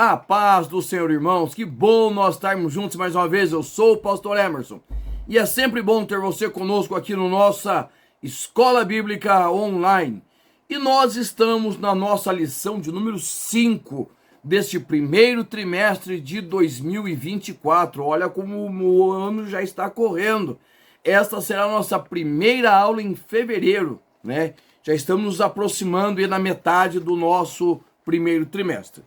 A paz do Senhor, irmãos. Que bom nós estarmos juntos mais uma vez. Eu sou o pastor Emerson. E é sempre bom ter você conosco aqui no nossa Escola Bíblica Online. E nós estamos na nossa lição de número 5 deste primeiro trimestre de 2024. Olha como o ano já está correndo. Esta será a nossa primeira aula em fevereiro, né? Já estamos nos aproximando e na metade do nosso primeiro trimestre.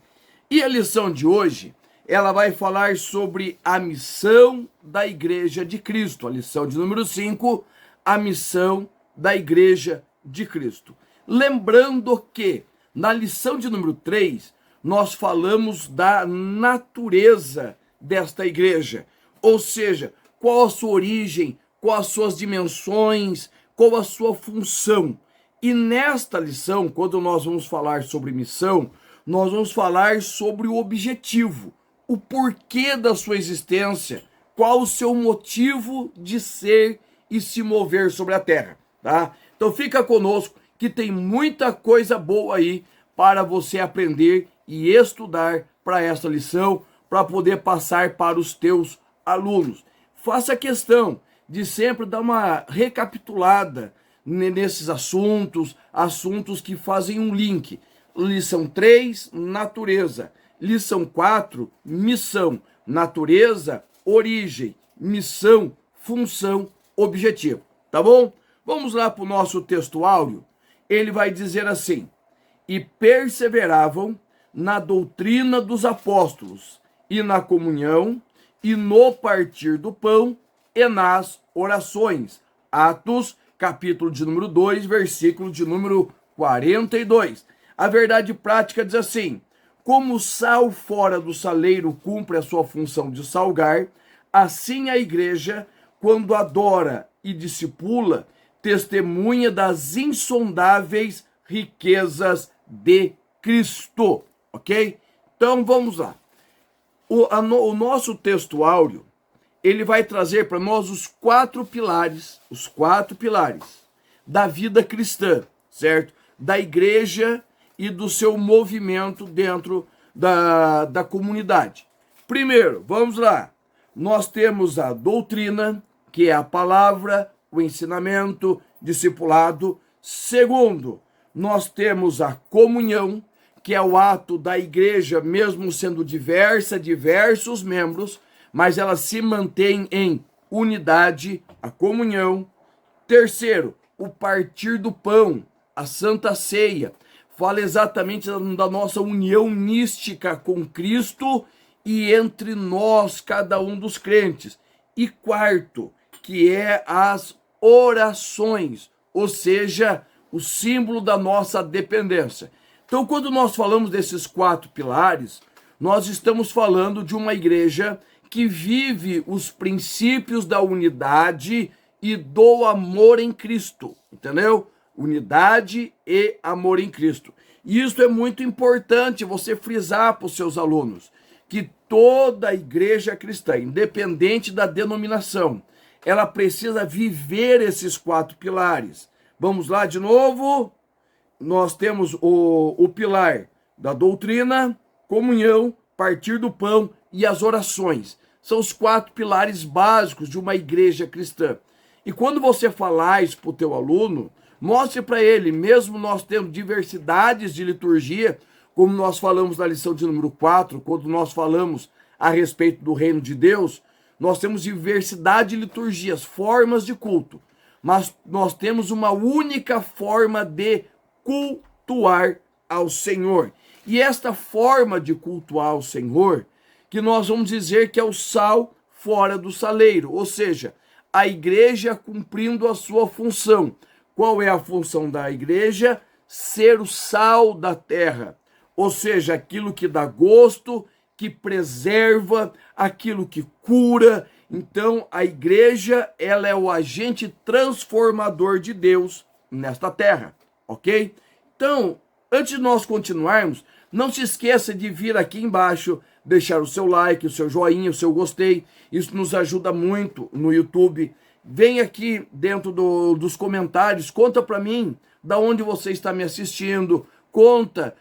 E a lição de hoje, ela vai falar sobre a missão da Igreja de Cristo. A lição de número 5, a missão da Igreja de Cristo. Lembrando que na lição de número 3, nós falamos da natureza desta igreja. Ou seja, qual a sua origem, quais as suas dimensões, qual a sua função. E nesta lição, quando nós vamos falar sobre missão, nós vamos falar sobre o objetivo, o porquê da sua existência, qual o seu motivo de ser e se mover sobre a terra, tá? Então fica conosco que tem muita coisa boa aí para você aprender e estudar para essa lição, para poder passar para os teus alunos. Faça questão de sempre dar uma recapitulada nesses assuntos que fazem um link. Lição 3, natureza. Lição 4, missão. Natureza, origem, missão, função, objetivo. Tá bom? Vamos lá para o nosso texto áureo. Ele vai dizer assim: e perseveravam na doutrina dos apóstolos, e na comunhão, e no partir do pão, e nas orações. Atos, capítulo de número 2, versículo de número 42. A verdade prática diz assim: como o sal fora do saleiro cumpre a sua função de salgar, assim a igreja, quando adora e discipula, testemunha das insondáveis riquezas de Cristo. Ok? Então vamos lá. O nosso texto áureo, ele vai trazer para nós os quatro pilares da vida cristã, certo? Da igreja e do seu movimento dentro da comunidade. Primeiro, vamos lá. Nós temos a doutrina, que é a palavra, o ensinamento, discipulado. Segundo, nós temos a comunhão, que é o ato da igreja, mesmo sendo diversos membros, mas ela se mantém em unidade, a comunhão. Terceiro, o partir do pão, a Santa Ceia, fala exatamente da nossa união mística com Cristo e entre nós, cada um dos crentes. E quarto, que é as orações, ou seja, o símbolo da nossa dependência. Então, quando nós falamos desses quatro pilares, nós estamos falando de uma igreja que vive os princípios da unidade e do amor em Cristo, entendeu? Unidade e amor em Cristo. E isso é muito importante você frisar para os seus alunos, que toda igreja cristã, independente da denominação, ela precisa viver esses quatro pilares. Vamos lá de novo? Nós temos o pilar da doutrina, comunhão, partir do pão e as orações. São os quatro pilares básicos de uma igreja cristã. E quando você falar isso para o teu aluno, mostre para ele, mesmo nós tendo diversidades de liturgia, como nós falamos na lição de número 4, quando nós falamos a respeito do reino de Deus, nós temos diversidade de liturgias, formas de culto, mas nós temos uma única forma de cultuar ao Senhor. E esta forma de cultuar ao Senhor, que nós vamos dizer que é o sal fora do saleiro, ou seja, a igreja cumprindo a sua função. Qual é a função da igreja? Ser o sal da terra, ou seja, aquilo que dá gosto, que preserva, aquilo que cura. Então, a igreja, ela é o agente transformador de Deus nesta terra, ok? Então, antes de nós continuarmos, não se esqueça de vir aqui embaixo, deixar o seu like, o seu joinha, o seu gostei. Isso nos ajuda muito no YouTube. Vem aqui dentro dos comentários, conta para mim da onde você está me assistindo, conta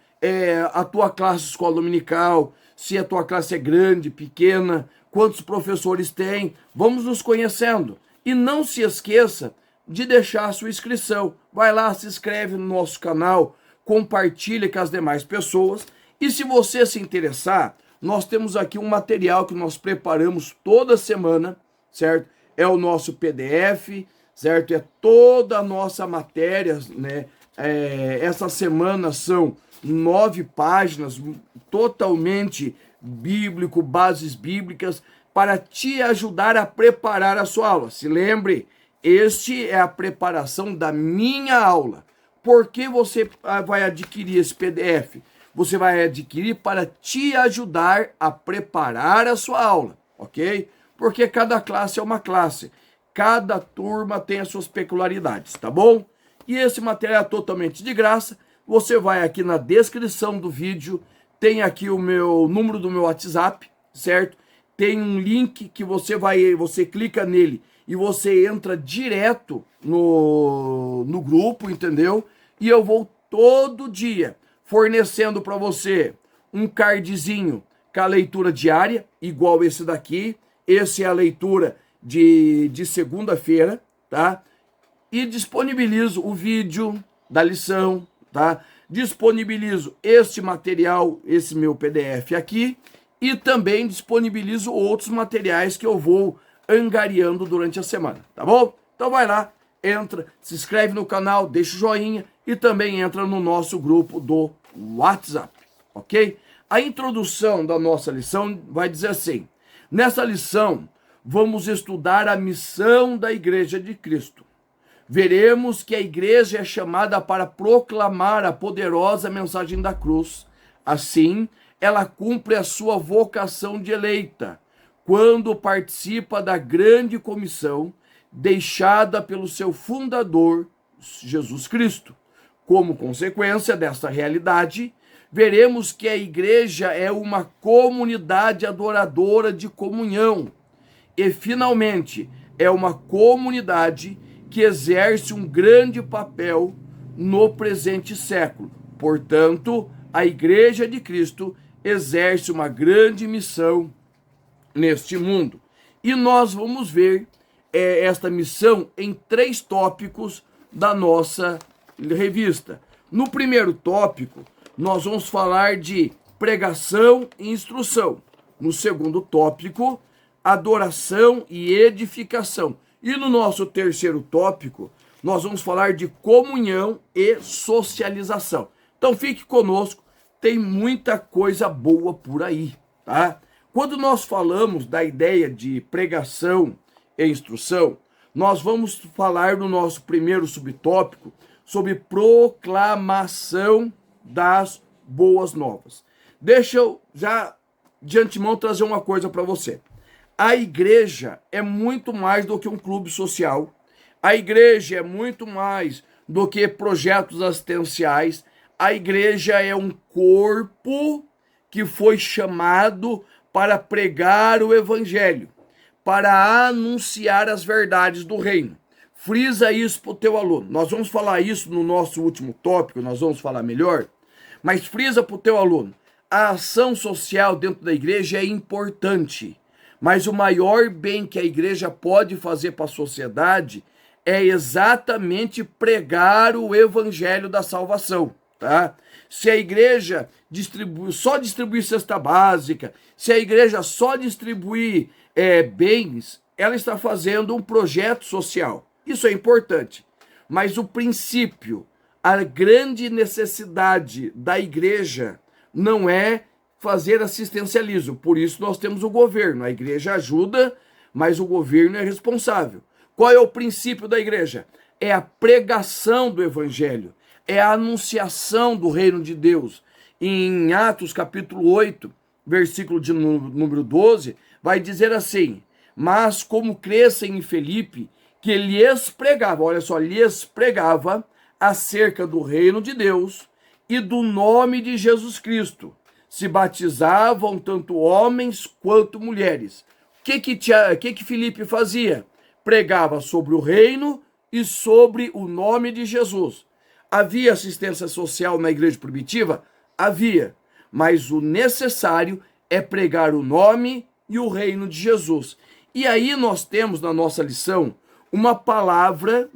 a tua classe escola dominical, se a tua classe é grande, pequena, quantos professores tem. Vamos nos conhecendo. E não se esqueça de deixar a sua inscrição. Vai lá, se inscreve no nosso canal, compartilha com as demais pessoas. E se você se interessar, nós temos aqui um material que nós preparamos toda semana, certo? É o nosso PDF, certo? É toda a nossa matéria, né? Essa semana são 9 páginas, totalmente bíblico, bases bíblicas, para te ajudar a preparar a sua aula. Se lembre, este é a preparação da minha aula. Por que você vai adquirir esse PDF? Você vai adquirir para te ajudar a preparar a sua aula, ok? Porque cada classe é uma classe, cada turma tem as suas peculiaridades, tá bom? E esse material é totalmente de graça. Você vai aqui na descrição do vídeo, tem aqui o número do meu WhatsApp, certo? Tem um link que você clica nele e você entra direto no grupo, entendeu? E eu vou todo dia fornecendo para você um cardzinho com a leitura diária, igual esse daqui. Esse é a leitura de segunda-feira, tá? E disponibilizo o vídeo da lição, tá? Disponibilizo este material, esse meu PDF aqui, e também disponibilizo outros materiais que eu vou angariando durante a semana, tá bom? Então vai lá, entra, se inscreve no canal, deixa o joinha e também entra no nosso grupo do WhatsApp, ok? A introdução da nossa lição vai dizer assim: nessa lição vamos estudar a missão da Igreja de Cristo. Veremos que a igreja é chamada para proclamar a poderosa mensagem da cruz. Assim, ela cumpre a sua vocação de eleita, quando participa da grande comissão deixada pelo seu fundador, Jesus Cristo. Como consequência desta realidade, veremos que a igreja é uma comunidade adoradora de comunhão e, finalmente, é uma comunidade que exerce um grande papel no presente século. Portanto, a Igreja de Cristo exerce uma grande missão neste mundo. E nós vamos ver esta missão em 3 tópicos da nossa revista. No primeiro tópico, nós vamos falar de pregação e instrução. No segundo tópico, adoração e edificação. E no nosso terceiro tópico, nós vamos falar de comunhão e socialização. Então fique conosco, tem muita coisa boa por aí, tá? Quando nós falamos da ideia de pregação e instrução, nós vamos falar no nosso primeiro subtópico sobre proclamação das boas novas. Deixa eu já de antemão trazer uma coisa para você. A igreja é muito mais do que um clube social. A igreja é muito mais do que projetos assistenciais. A igreja é um corpo que foi chamado para pregar o evangelho, para anunciar as verdades do reino. Frisa isso para o teu aluno. Nós vamos falar isso no nosso último tópico, nós vamos falar melhor, mas frisa para o teu aluno. A ação social dentro da igreja é importante, mas o maior bem que a igreja pode fazer para a sociedade é exatamente pregar o evangelho da salvação, tá? Se a igreja só distribuir cesta básica, se a igreja só distribuir bens, ela está fazendo um projeto social. Isso é importante. Mas o princípio, a grande necessidade da igreja não é fazer assistencialismo. Por isso nós temos o governo. A igreja ajuda, mas o governo é responsável. Qual é o princípio da igreja? É a pregação do evangelho, é a anunciação do reino de Deus. Em Atos capítulo 8, versículo de número 12, vai dizer assim: mas como crescem em Filipe, que lhes pregava, olha só, lhes pregava acerca do reino de Deus e do nome de Jesus Cristo, se batizavam tanto homens quanto mulheres. O que Filipe fazia? Pregava sobre o reino e sobre o nome de Jesus. Havia assistência social na igreja primitiva? havia, mas o necessário é pregar o nome e o reino de Jesus. E aí nós temos na nossa lição uma palavra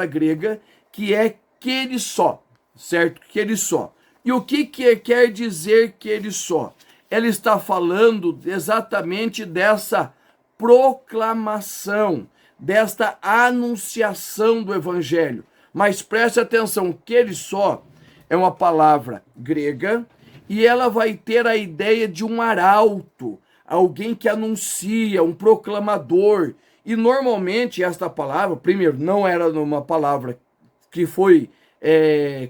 grega que é kerisó, certo? Kerisó. E o que quer dizer kerisó? Ela está falando exatamente dessa proclamação, desta anunciação do evangelho. Mas preste atenção, kerisó é uma palavra grega e ela vai ter a ideia de um arauto, alguém que anuncia, um proclamador. E normalmente esta palavra, primeiro, não era uma palavra que foi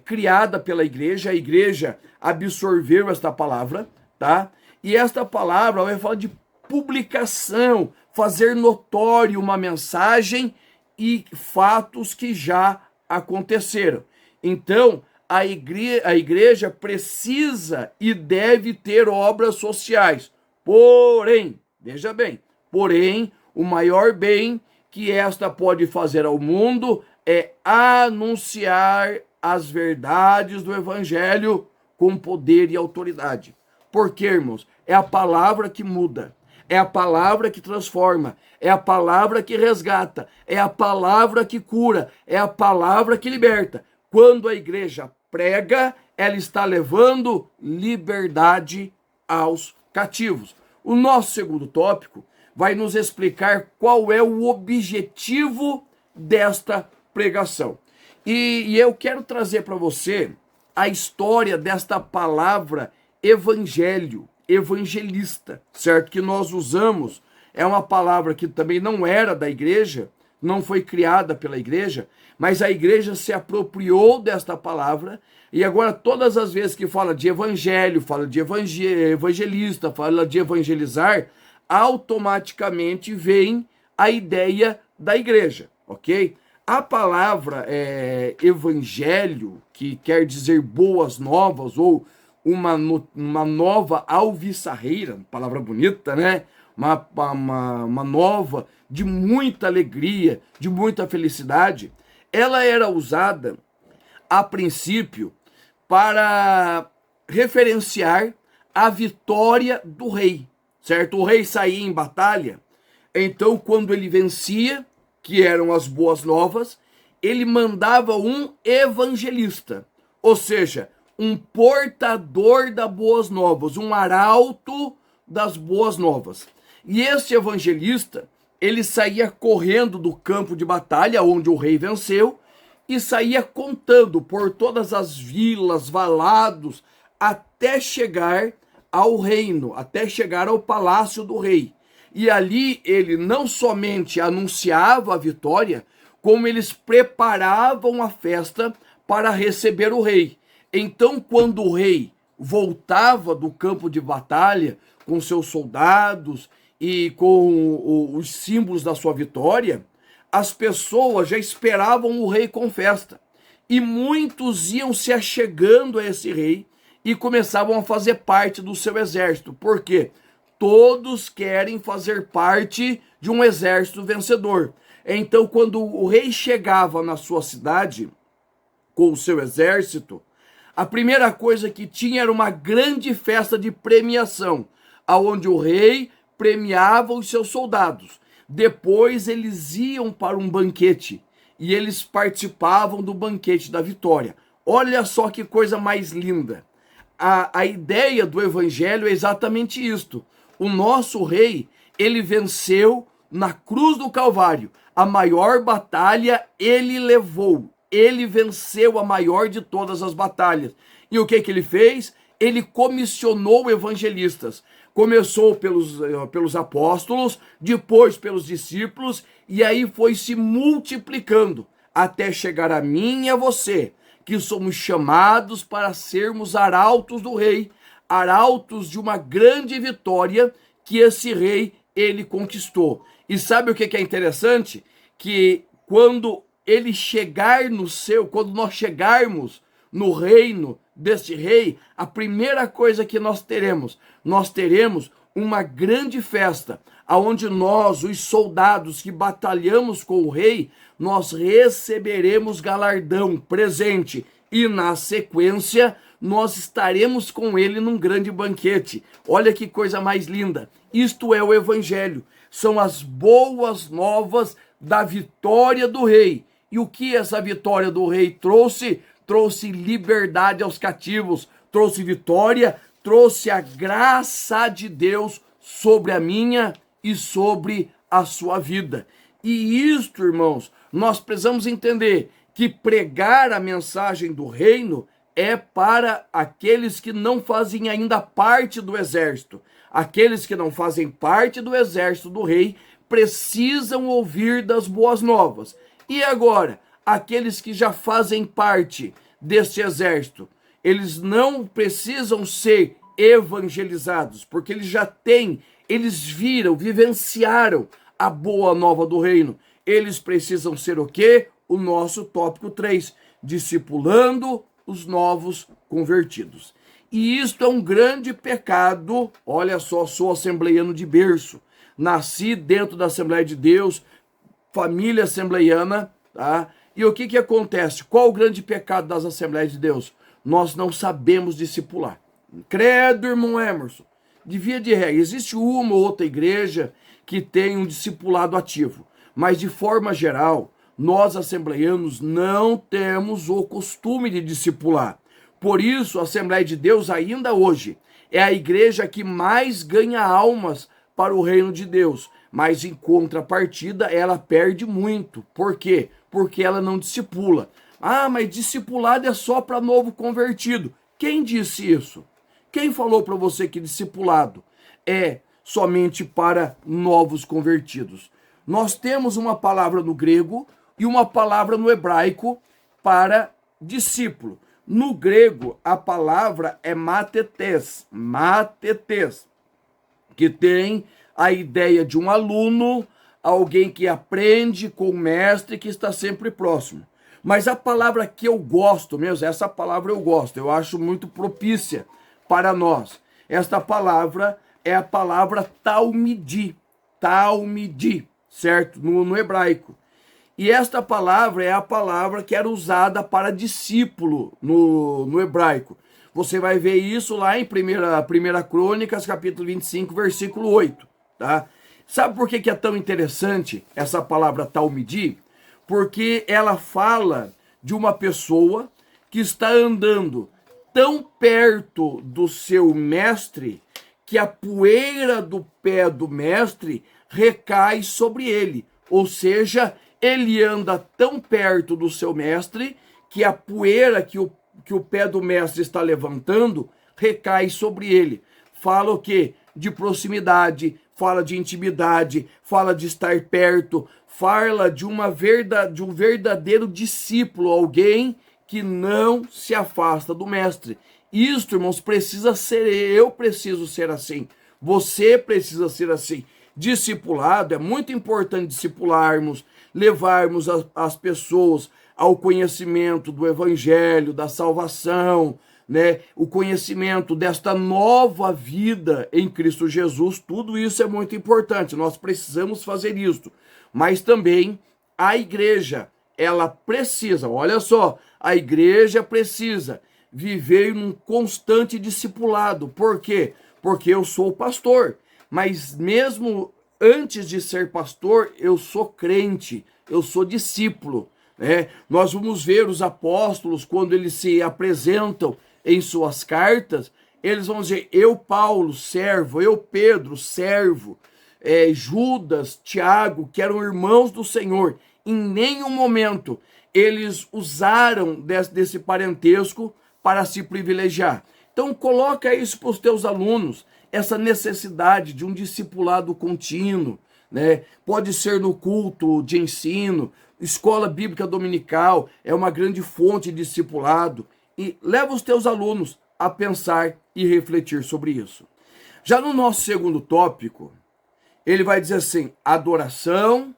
criada pela igreja, a igreja absorveu esta palavra, tá? E esta palavra vai falar de publicação, fazer notório uma mensagem e fatos que já aconteceram. Então, a igreja precisa e deve ter obras sociais. Porém, veja bem, porém, o maior bem que esta pode fazer ao mundo é anunciar as verdades do evangelho com poder e autoridade. Porque, irmãos, é a palavra que muda, é a palavra que transforma, é a palavra que resgata, é a palavra que cura, é a palavra que liberta. Quando a igreja prega, ela está levando liberdade aos cativos. O nosso segundo tópico vai nos explicar qual é o objetivo desta pregação. E eu quero trazer para você a história desta palavra evangelho, evangelista, certo? Que nós usamos, é uma palavra que também não era da igreja, não foi criada pela igreja, mas a igreja se apropriou desta palavra e agora todas as vezes que fala de evangelho, fala de evangelista, fala de evangelizar, automaticamente vem a ideia da igreja, ok? A palavra evangelho, que quer dizer boas novas ou uma nova alviçarreira, palavra bonita, né? Uma nova de muita alegria, de muita felicidade, ela era usada a princípio para referenciar a vitória do rei, certo? O rei saía em batalha, então quando ele vencia, que eram as boas novas, ele mandava um evangelista, ou seja, um portador das boas novas, um arauto das boas novas. E esse evangelista, ele saía correndo do campo de batalha onde o rei venceu e saía contando por todas as vilas, valados, até chegar ao reino, até chegar ao palácio do rei. E ali ele não somente anunciava a vitória, como eles preparavam a festa para receber o rei. Então, quando o rei voltava do campo de batalha com seus soldados e com os símbolos da sua vitória, as pessoas já esperavam o rei com festa. E muitos iam se achegando a esse rei e começavam a fazer parte do seu exército. Por quê? Todos querem fazer parte de um exército vencedor. Então, quando o rei chegava na sua cidade com o seu exército, a primeira coisa que tinha era uma grande festa de premiação, aonde o rei premiava os seus soldados. Depois eles iam para um banquete e eles participavam do banquete da vitória. Olha só que coisa mais linda. A ideia do evangelho é exatamente isto. O nosso rei, ele venceu na cruz do Calvário. A maior batalha ele levou. Ele venceu a maior de todas as batalhas. E o que ele fez? Ele comissionou evangelistas. Começou pelos apóstolos, depois pelos discípulos, e aí foi se multiplicando, até chegar a mim e a você, que somos chamados para sermos arautos do rei, arautos de uma grande vitória que esse rei, ele conquistou. E sabe o que é interessante? Que quando ele chegar quando nós chegarmos no reino deste rei, a primeira coisa que nós teremos uma grande festa, aonde nós, os soldados que batalhamos com o rei, nós receberemos galardão, presente, e na sequência nós estaremos com ele num grande banquete. Olha que coisa mais linda. Isto é o evangelho. São as boas novas da vitória do rei. E o que essa vitória do rei trouxe? Trouxe liberdade aos cativos, trouxe vitória, trouxe a graça de Deus sobre a minha e sobre a sua vida. E isto, irmãos, nós precisamos entender que pregar a mensagem do reino é para aqueles que não fazem ainda parte do exército. Aqueles que não fazem parte do exército do rei precisam ouvir das boas novas. E agora, aqueles que já fazem parte deste exército, eles não precisam ser evangelizados, porque eles já têm, eles viram, vivenciaram a boa nova do reino. Eles precisam ser o quê? O nosso tópico 3, discipulando os novos convertidos. E isto é um grande pecado. Olha só, sou assembleiano de berço, nasci dentro da Assembleia de Deus, família assembleiana, tá? E o que acontece? Qual o grande pecado das Assembleias de Deus? Nós não sabemos discipular. Credo, irmão Emerson. De via de regra, existe uma ou outra igreja que tem um discipulado ativo, mas de forma geral, nós assembleianos não temos o costume de discipular. Por isso, a Assembleia de Deus ainda hoje é a igreja que mais ganha almas para o reino de Deus, mas em contrapartida ela perde muito. Por quê? Porque ela não discipula. Ah, mas discipulado é só para novo convertido. Quem disse isso? Quem falou para você que discipulado é somente para novos convertidos? Nós temos uma palavra no grego e uma palavra no hebraico para discípulo. No grego, a palavra é matetes, que tem a ideia de um aluno, alguém que aprende com o mestre, que está sempre próximo. Mas a palavra que eu gosto mesmo, essa palavra eu gosto, eu acho muito propícia para nós. Esta palavra é a palavra talmidi, certo? No hebraico. E esta palavra é a palavra que era usada para discípulo no hebraico. Você vai ver isso lá em 1 Crônicas, capítulo 25, versículo 8. Tá? Sabe por que é tão interessante essa palavra talmidi? Porque ela fala de uma pessoa que está andando tão perto do seu mestre que a poeira do pé do mestre recai sobre ele. Ou seja, ele anda tão perto do seu mestre que a poeira que o pé do mestre está levantando recai sobre ele. Fala o quê? De proximidade, fala de intimidade, fala de estar perto, fala de um verdadeiro discípulo, alguém que não se afasta do mestre. Isto, irmãos, precisa ser, eu preciso ser assim, você precisa ser assim. Discipulado, é muito importante discipularmos, levarmos as pessoas ao conhecimento do evangelho, da salvação, né? O conhecimento desta nova vida em Cristo Jesus. Tudo isso é muito importante, nós precisamos fazer isso. Mas também a igreja, ela precisa, olha só, a igreja precisa viver num constante discipulado. Por quê? Porque eu sou pastor, mas mesmo antes de ser pastor, eu sou crente, eu sou discípulo, né? Nós vamos ver os apóstolos, quando eles se apresentam em suas cartas, eles vão dizer, eu Paulo, servo, eu Pedro, servo, Judas, Tiago, que eram irmãos do Senhor. Em nenhum momento eles usaram desse parentesco para se privilegiar. Então coloca isso para os teus alunos, essa necessidade de um discipulado contínuo, né? Pode ser no culto de ensino, escola bíblica dominical é uma grande fonte de discipulado, e leva os teus alunos a pensar e refletir sobre isso. Já no nosso segundo tópico, ele vai dizer assim, adoração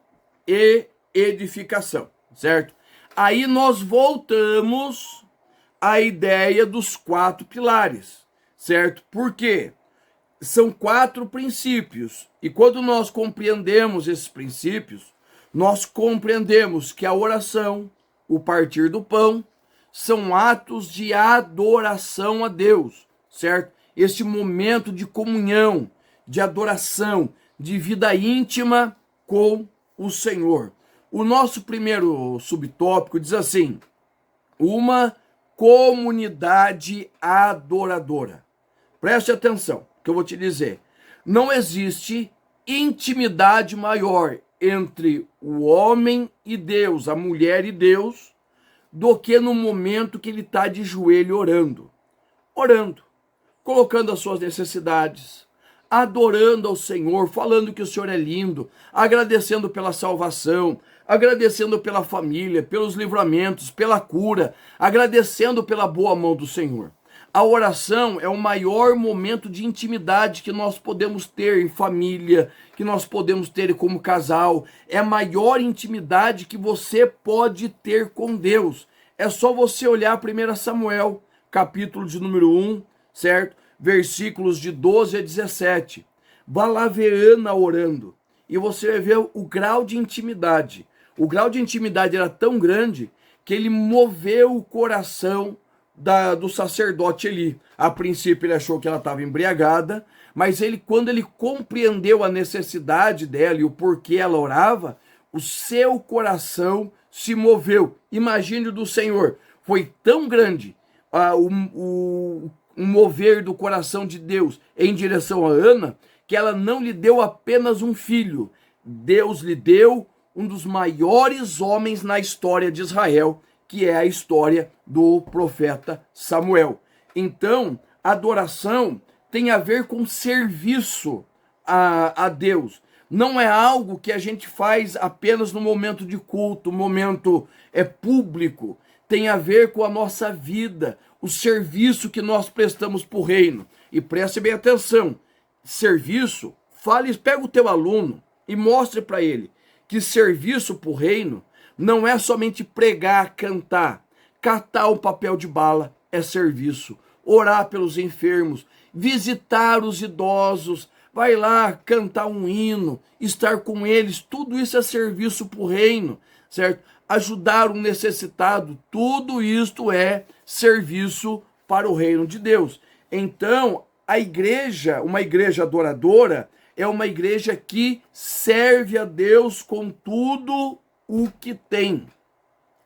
e edificação, certo? Aí nós voltamos à ideia dos 4 pilares, certo? Por quê? São 4 princípios, e quando nós compreendemos esses princípios, nós compreendemos que a oração, o partir do pão, são atos de adoração a Deus, certo? Esse momento de comunhão, de adoração, de vida íntima com o Senhor. O nosso primeiro subtópico diz assim: uma comunidade adoradora. Preste atenção, que eu vou te dizer. Não existe intimidade maior entre o homem e Deus, a mulher e Deus, do que no momento que ele está de joelho orando, colocando as suas necessidades, adorando ao Senhor, falando que o Senhor é lindo, agradecendo pela salvação, agradecendo pela família, pelos livramentos, pela cura, agradecendo pela boa mão do Senhor. A oração é o maior momento de intimidade que nós podemos ter em família, que nós podemos ter como casal. É a maior intimidade que você pode ter com Deus. É só você olhar 1 Samuel, capítulo de número 1, certo? Versículos de 12 a 17. Vá lá ver Ana orando e você vai ver o grau de intimidade. O grau de intimidade era tão grande que ele moveu o coração do sacerdote Eli. A princípio ele achou que ela estava embriagada, mas quando ele compreendeu a necessidade dela e o porquê ela orava, o seu coração se moveu. Imagine do Senhor, foi tão grande o mover do coração de Deus em direção a Ana, que ela não lhe deu apenas um filho, Deus lhe deu um dos maiores homens na história de Israel, que é a história do profeta Samuel. Então, adoração tem a ver com serviço a Deus. Não é algo que a gente faz apenas no momento de culto, momento público. Tem a ver com a nossa vida, o serviço que nós prestamos para o reino. E preste bem atenção, serviço, pega o teu aluno e mostre para ele que serviço para o reino não é somente pregar, cantar, catar um papel de bala é serviço, orar pelos enfermos, visitar os idosos, vai lá cantar um hino, estar com eles, tudo isso é serviço para o reino, certo? Ajudar um necessitado, tudo isto é serviço para o reino de Deus. Então, a igreja, uma igreja adoradora, é uma igreja que serve a Deus com tudo o que tem.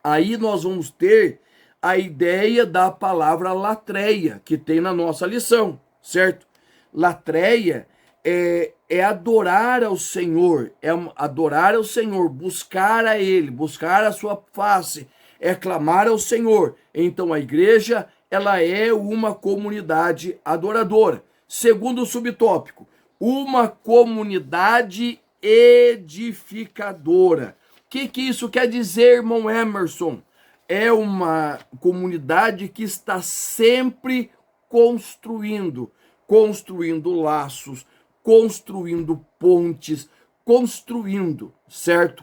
Aí nós vamos ter a ideia da palavra latreia, que tem na nossa lição, certo? Latreia é adorar ao Senhor, adorar ao Senhor, buscar a Ele, buscar a sua face, é clamar ao Senhor. Então a igreja, ela é uma comunidade adoradora. Segundo subtópico, uma comunidade edificadora. O que isso quer dizer, irmão Emerson? É uma comunidade que está sempre construindo laços, construindo pontes, certo?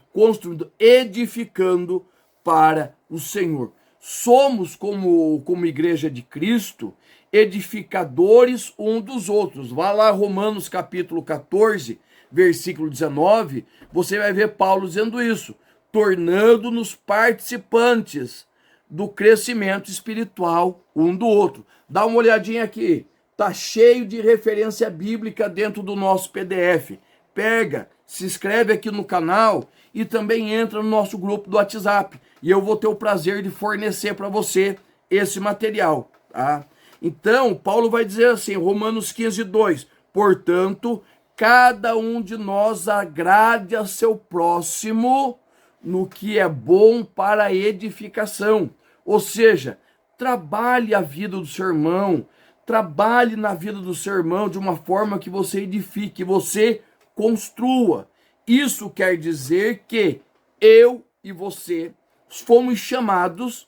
Edificando para o Senhor. Somos, como igreja de Cristo, edificadores um dos outros. Vá lá, Romanos capítulo 14, versículo 19, você vai ver Paulo dizendo isso, tornando-nos participantes do crescimento espiritual um do outro. Dá uma olhadinha aqui, tá cheio de referência bíblica dentro do nosso PDF. Pega, se inscreve aqui no canal e também entra no nosso grupo do WhatsApp. E eu vou ter o prazer de fornecer para você esse material, tá? Então, Paulo vai dizer assim, Romanos 15, 2, portanto, cada um de nós agrade a seu próximo no que é bom para a edificação. Ou seja, trabalhe a vida do seu irmão, trabalhe na vida do seu irmão de uma forma que você edifique, você construa. Isso quer dizer que eu e você fomos chamados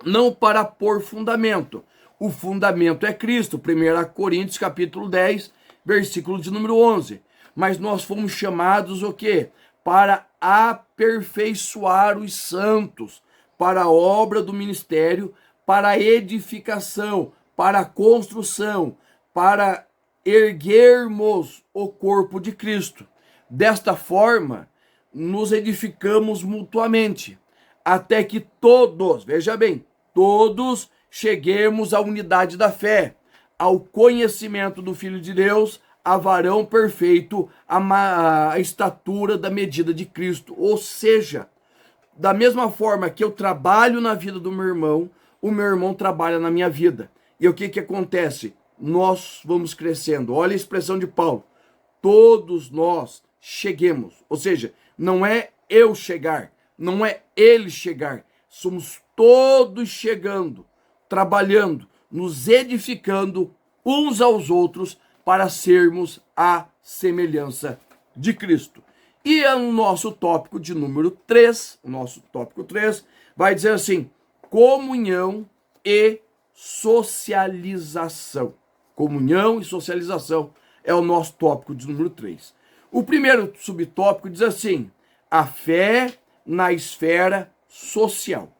não para pôr fundamento. O fundamento é Cristo, 1 Coríntios capítulo 10, versículo de número 11. Mas nós fomos chamados o quê? Para aperfeiçoar os santos, para a obra do ministério, para a edificação, para a construção, para erguermos o corpo de Cristo. Desta forma, nos edificamos mutuamente, até que todos, veja bem, todos cheguemos à unidade da fé, ao conhecimento do Filho de Deus, a varão perfeito, a estatura da medida de Cristo. Ou seja, da mesma forma que eu trabalho na vida do meu irmão, o meu irmão trabalha na minha vida. E o que que acontece? Nós vamos crescendo. Olha a expressão de Paulo. Todos nós cheguemos. Ou seja, não é eu chegar, não é ele chegar. Somos todos chegando, trabalhando, nos edificando uns aos outros para sermos a semelhança de Cristo. E o nosso tópico de número 3, o nosso tópico 3, vai dizer assim: comunhão e socialização. Comunhão e socialização é o nosso tópico de número 3. O primeiro subtópico diz assim: a fé na esfera social.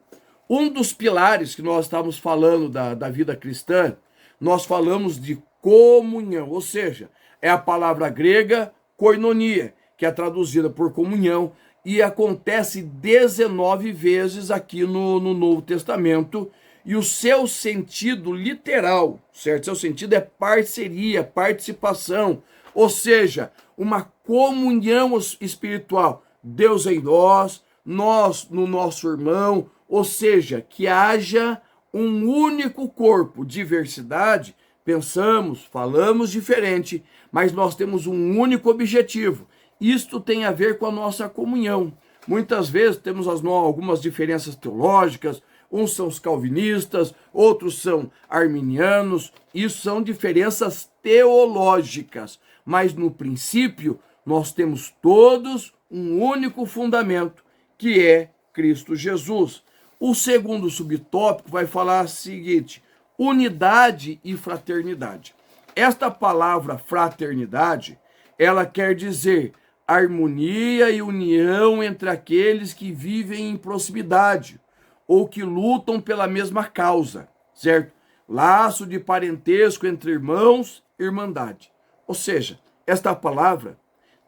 Um dos pilares que nós estamos falando da vida cristã, nós falamos de comunhão, ou seja, é a palavra grega koinonia, que é traduzida por comunhão, e acontece 19 vezes aqui no Novo Testamento, e o seu sentido literal, certo? Seu sentido é parceria, participação, ou seja, uma comunhão espiritual. Deus em nós, nós no nosso irmão, ou seja, que haja um único corpo. Diversidade, pensamos, falamos diferente, mas nós temos um único objetivo. Isto tem a ver com a nossa comunhão. Muitas vezes temos algumas diferenças teológicas, uns são os calvinistas, outros são arminianos, isso são diferenças teológicas, mas no princípio nós temos todos um único fundamento, que é Cristo Jesus. O segundo subtópico vai falar o seguinte: unidade e fraternidade. Esta palavra fraternidade, ela quer dizer harmonia e união entre aqueles que vivem em proximidade ou que lutam pela mesma causa, certo? Laço de parentesco entre irmãos, irmandade. Ou seja, esta palavra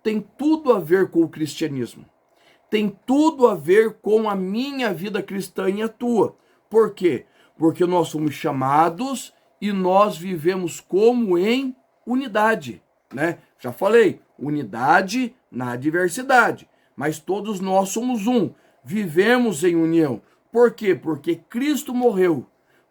tem tudo a ver com o cristianismo. Tem tudo a ver com a minha vida cristã e a tua. Por quê? Porque nós somos chamados e nós vivemos como em unidade, né? Já falei, unidade na diversidade, mas todos nós somos um, vivemos em união. Por quê? Porque Cristo morreu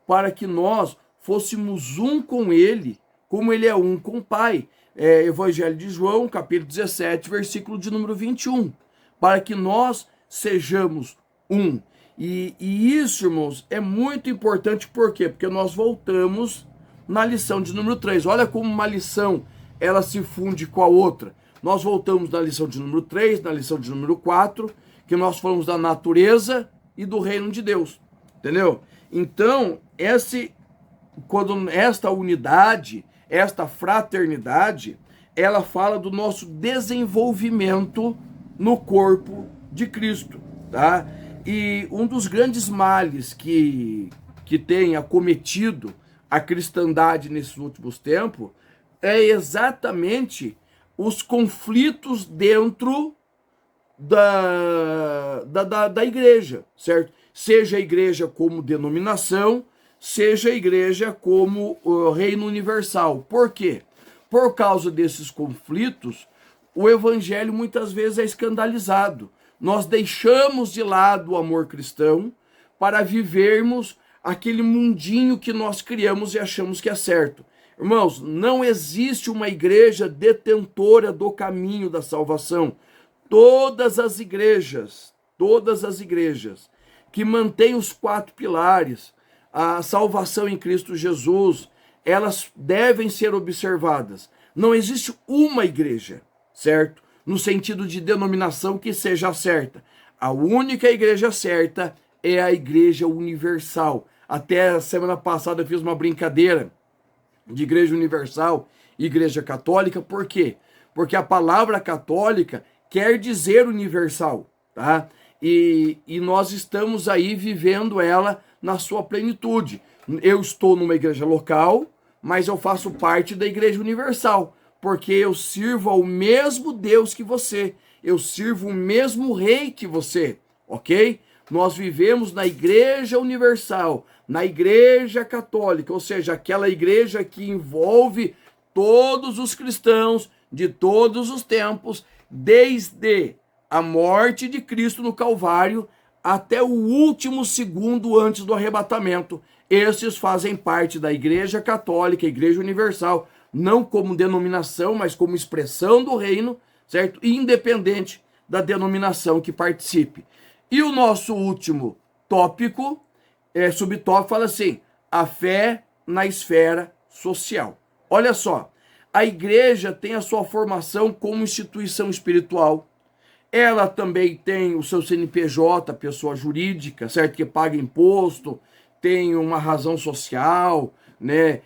para que nós fôssemos um com Ele, como Ele é um com o Pai. Evangelho de João, capítulo 17, versículo de número 21. Para que nós sejamos um. E isso, irmãos, é muito importante. Por quê? Porque nós voltamos na lição de número 3. Olha como uma lição, ela se funde com a outra. Nós voltamos na lição de número 3, na lição de número 4, que nós falamos da natureza e do reino de Deus. Entendeu? Então, quando esta unidade, esta fraternidade, ela fala do nosso desenvolvimento no corpo de Cristo, tá? E um dos grandes males que tem acometido a cristandade nesses últimos tempos é exatamente os conflitos dentro da igreja, certo? Seja a igreja como denominação, seja a igreja como o reino universal. Por quê? Por causa desses conflitos, o evangelho muitas vezes é escandalizado. Nós deixamos de lado o amor cristão para vivermos aquele mundinho que nós criamos e achamos que é certo. Irmãos, não existe uma igreja detentora do caminho da salvação. Todas as igrejas que mantêm os 4 pilares, a salvação em Cristo Jesus, elas devem ser observadas. Não existe uma igreja, certo? No sentido de denominação que seja certa. A única igreja certa é a igreja universal. Até a semana passada eu fiz uma brincadeira de igreja universal e igreja católica. Por quê? Porque a palavra católica quer dizer universal, tá? E nós estamos aí vivendo ela na sua plenitude. Eu estou numa igreja local, mas eu faço parte da igreja universal, porque eu sirvo ao mesmo Deus que você, eu sirvo o mesmo rei que você, ok? Nós vivemos na Igreja Universal, na Igreja Católica, ou seja, aquela igreja que envolve todos os cristãos de todos os tempos, desde a morte de Cristo no Calvário até o último segundo antes do arrebatamento. Esses fazem parte da Igreja Católica, Igreja Universal, não como denominação, mas como expressão do reino, certo? Independente da denominação que participe. E o nosso último tópico, subtópico, fala assim: a fé na esfera social. Olha só, a igreja tem a sua formação como instituição espiritual. Ela também tem o seu CNPJ, pessoa jurídica, certo? Que paga imposto, tem uma razão social, né?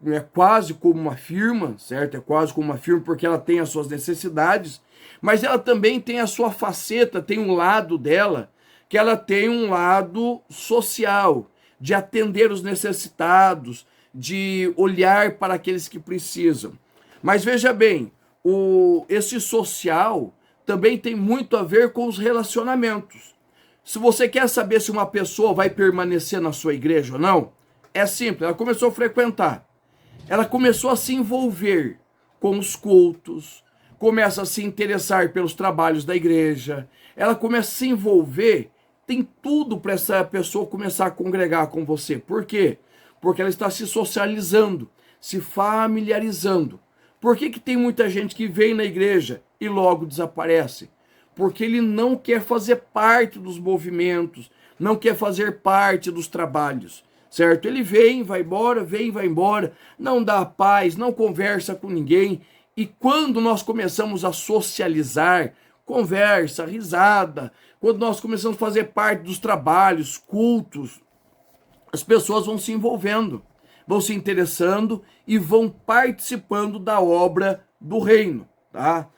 É quase como uma firma, certo? É quase como uma firma porque ela tem as suas necessidades, mas ela também tem a sua faceta, tem um lado dela, que ela tem um lado social, de atender os necessitados, de olhar para aqueles que precisam. Mas veja bem, esse social também tem muito a ver com os relacionamentos. Se você quer saber se uma pessoa vai permanecer na sua igreja ou não, é simples, ela começou a frequentar. Ela começou a se envolver com os cultos, começa a se interessar pelos trabalhos da igreja, ela começa a se envolver, tem tudo para essa pessoa começar a congregar com você. Por quê? Porque ela está se socializando, se familiarizando. Por que tem muita gente que vem na igreja e logo desaparece? Porque ele não quer fazer parte dos movimentos, não quer fazer parte dos trabalhos. Certo? Ele vem, vai embora, não dá paz, não conversa com ninguém. E quando nós começamos a socializar, conversa, risada, quando nós começamos a fazer parte dos trabalhos, cultos, as pessoas vão se envolvendo, vão se interessando e vão participando da obra do reino, tá?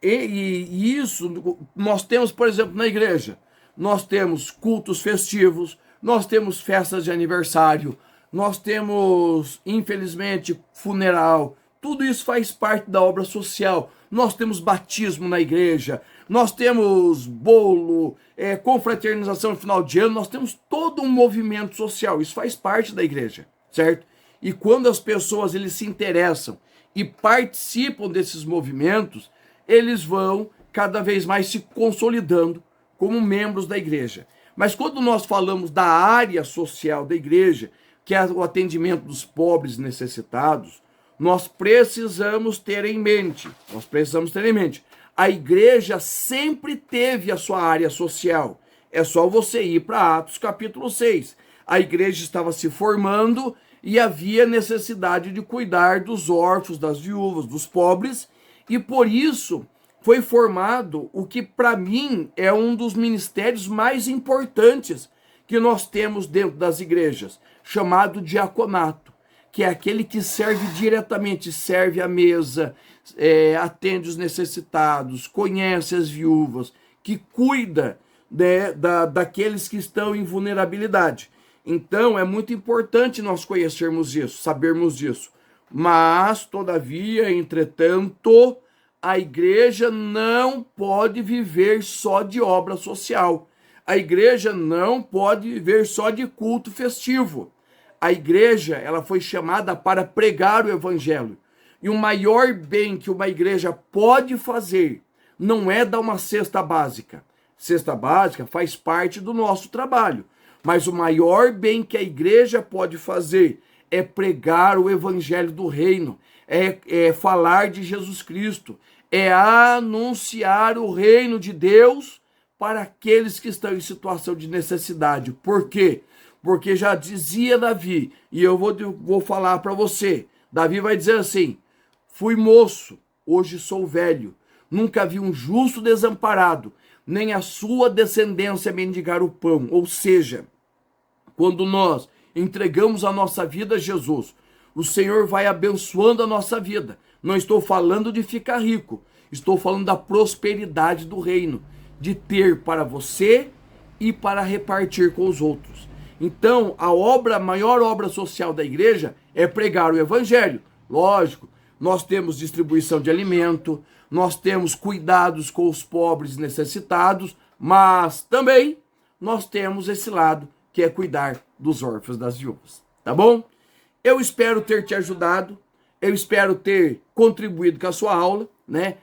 E isso nós temos, por exemplo, na igreja, nós temos cultos festivos, nós temos festas de aniversário, nós temos, infelizmente, funeral. Tudo isso faz parte da obra social. Nós temos batismo na igreja, nós temos bolo, confraternização no final de ano, nós temos todo um movimento social. Isso faz parte da igreja, certo? E quando as pessoas eles se interessam e participam desses movimentos, eles vão cada vez mais se consolidando como membros da igreja. Mas quando nós falamos da área social da igreja, que é o atendimento dos pobres necessitados, nós precisamos ter em mente, a igreja sempre teve a sua área social. É só você ir para Atos capítulo 6. A igreja estava se formando e havia necessidade de cuidar dos órfãos, das viúvas, dos pobres, e por isso foi formado o que para mim é um dos ministérios mais importantes que nós temos dentro das igrejas, chamado diaconato, que é aquele que serve diretamente, serve à mesa, atende os necessitados, conhece as viúvas, que cuida daqueles que estão em vulnerabilidade. Então é muito importante nós conhecermos isso, sabermos disso. Mas, todavia, entretanto, a igreja não pode viver só de obra social. A igreja não pode viver só de culto festivo. A igreja, ela foi chamada para pregar o evangelho. E o maior bem que uma igreja pode fazer não é dar uma cesta básica. Cesta básica faz parte do nosso trabalho. Mas o maior bem que a igreja pode fazer é pregar o evangelho do reino, é falar de Jesus Cristo, é anunciar o reino de Deus para aqueles que estão em situação de necessidade. Por quê? Porque já dizia Davi, e eu vou falar para você, Davi vai dizer assim: fui moço, hoje sou velho, nunca vi um justo desamparado, nem a sua descendência mendigar o pão. Ou seja, quando nós entregamos a nossa vida a Jesus, o Senhor vai abençoando a nossa vida. Não estou falando de ficar rico, estou falando da prosperidade do reino, de ter para você e para repartir com os outros. Então, a maior obra social da igreja é pregar o evangelho. Lógico, nós temos distribuição de alimento, nós temos cuidados com os pobres necessitados, Mas também nós temos esse lado que é cuidar dos órfãos, das viúvas, tá bom? Eu espero ter te ajudado, eu espero ter contribuído com a sua aula, né?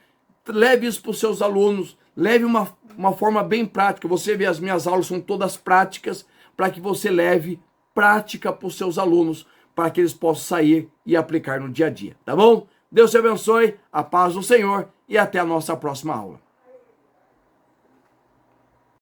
Leve isso para os seus alunos, leve uma forma bem prática. Você vê, as minhas aulas são todas práticas, para que você leve prática para os seus alunos, para que eles possam sair e aplicar no dia a dia, tá bom? Deus te abençoe, a paz do Senhor e até a nossa próxima aula.